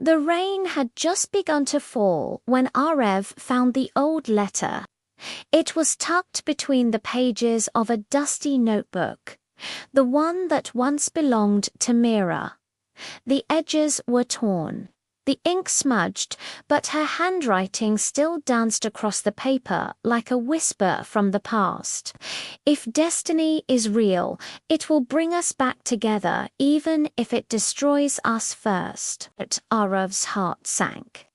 The rain had just begun to fall when Arev found the old letter. It was tucked between the pages of a dusty notebook, the one that once belonged to Mira. The edges were torn, the ink smudged, but her handwriting still danced across the paper like a whisper from the past. If destiny is real, it will bring us back together even if it destroys us first. Arev's heart sank.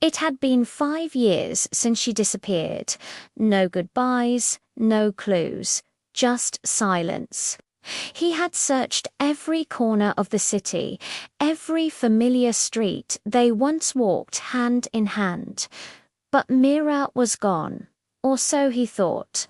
It had been 5 years since she disappeared. No goodbyes, no clues, just silence. He had searched every corner of the city, every familiar street they once walked hand in hand. But Mira was gone, or so he thought.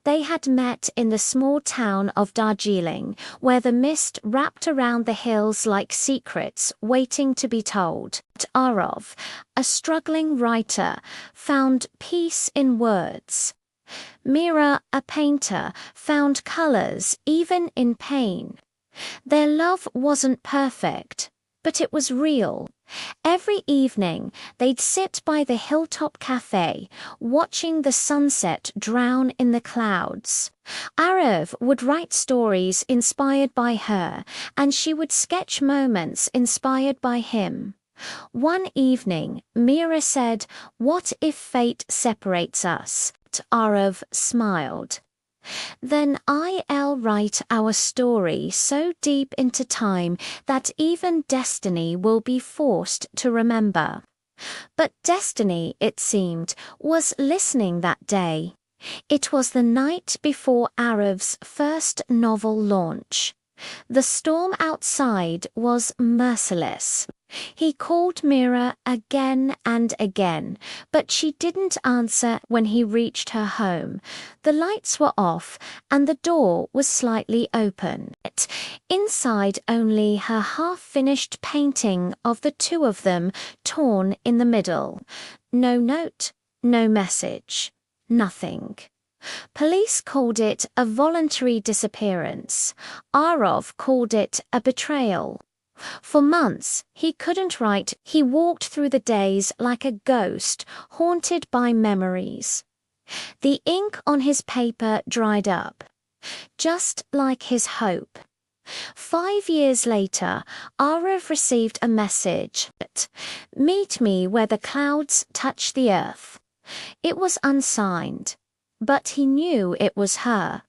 They had met in the small town of Darjeeling, where the mist wrapped around the hills like secrets waiting to be told. Arev, a struggling writer, found peace in words. Mira, a painter, found colors even in pain. Their love wasn't perfect, but it was real. Every evening, they'd sit by the hilltop cafe, watching the sunset drown in the clouds. Arev would write stories inspired by her, and she would sketch moments inspired by him. One evening, Mira said, "What if fate separates us?" Arev smiled. "Then I'll write our story so deep into time that even destiny will be forced to remember." But destiny, it seemed, was listening that day. It was the night before Arev's first novel launch. The storm outside was merciless. He called Mira again and again, but she didn't answer when he reached her home. The lights were off and the door was slightly open. Inside, only her half-finished painting of the two of them torn in the middle. No note, no message, nothing. Police called it a voluntary disappearance. Arev called it a betrayal. For months, he couldn't write. He walked through the days like a ghost, haunted by memories. The ink on his paper dried up, just like his hope. 5 years later, Arev received a message. "Meet me where the clouds touch the earth." It was unsigned, but he knew it was her.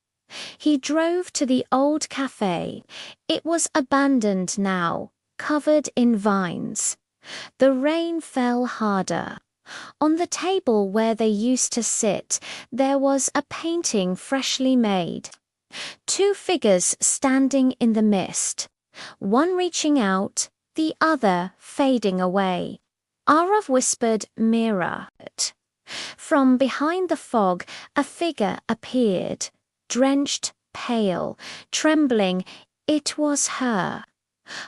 He drove to the old cafe. It was abandoned now, covered in vines. The rain fell harder. On the table where they used to sit, there was a painting freshly made. 2 figures standing in the mist, one reaching out, the other fading away. Arev whispered, "Mira." From behind the fog, a figure appeared. Drenched, pale, trembling, it was her.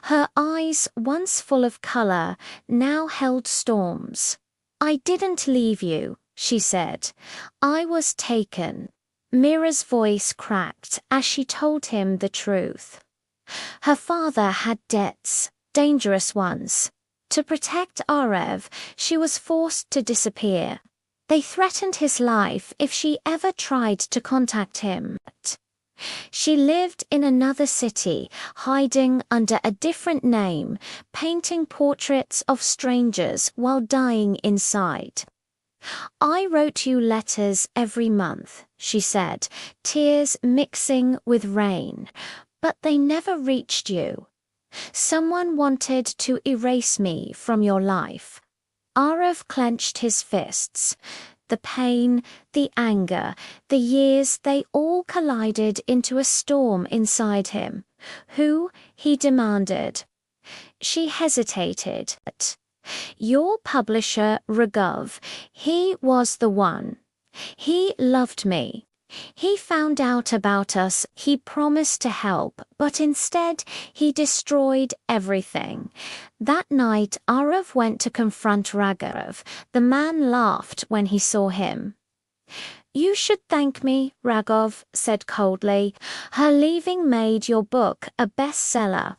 Her eyes, once full of color, now held storms. "I didn't leave you," she said. "I was taken." Mira's voice cracked as she told him the truth. Her father had debts, dangerous ones. To protect Arev, she was forced to disappear. They threatened his life if she ever tried to contact him. She lived in another city, hiding under a different name, painting portraits of strangers while dying inside. "I wrote you letters every month," she said, tears mixing with rain, "but they never reached you. Someone wanted to erase me from your life." Arev clenched his fists. The pain, the anger, the years, they all collided into a storm inside him. "Who?" he demanded. She hesitated. "Your publisher, Raghuv. He was the one. He loved me. He found out about us. He promised to help, but instead he destroyed everything." That night, Arev went to confront Raghuv. The man laughed when he saw him. "You should thank me," Raghuv said coldly. "Her leaving made your book a bestseller."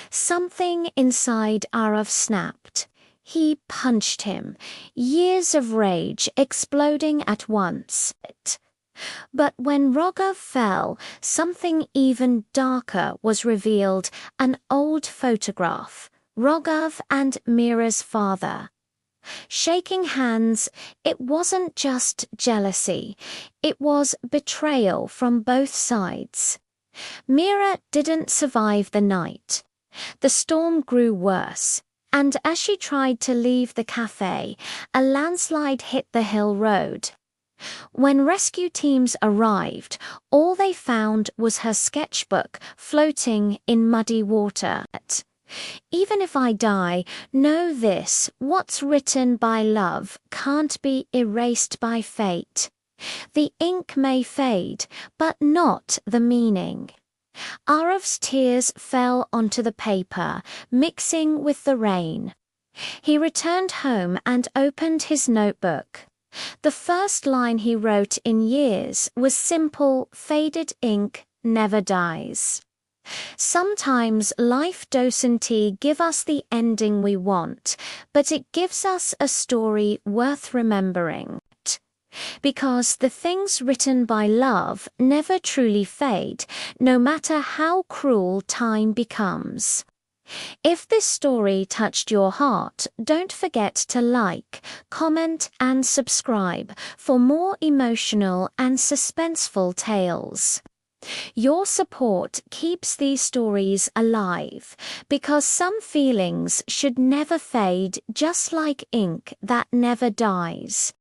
Something inside Arev snapped. He punched him, years of rage exploding at once. But when Rogov fell, something even darker was revealed, an old photograph, Rogov and Mira's father. Shaking hands, it wasn't just jealousy, it was betrayal from both sides. Mira didn't survive the night. The storm grew worse, and as she tried to leave the cafe, a landslide hit the hill road. When rescue teams arrived, all they found was her sketchbook floating in muddy water. Even if I die, know this, what's written by love can't be erased by fate. The ink may fade, but not the meaning. Arev's tears fell onto the paper, mixing with the rain. He returned home and opened his notebook. The first line he wrote in years was simple, faded ink never dies. Sometimes life doesn't give us the ending we want, but it gives us a story worth remembering. Because the things written by love never truly fade, no matter how cruel time becomes. If this story touched your heart, don't forget to like, comment, and subscribe for more emotional and suspenseful tales. Your support keeps these stories alive, because some feelings should never fade, just like ink that never dies.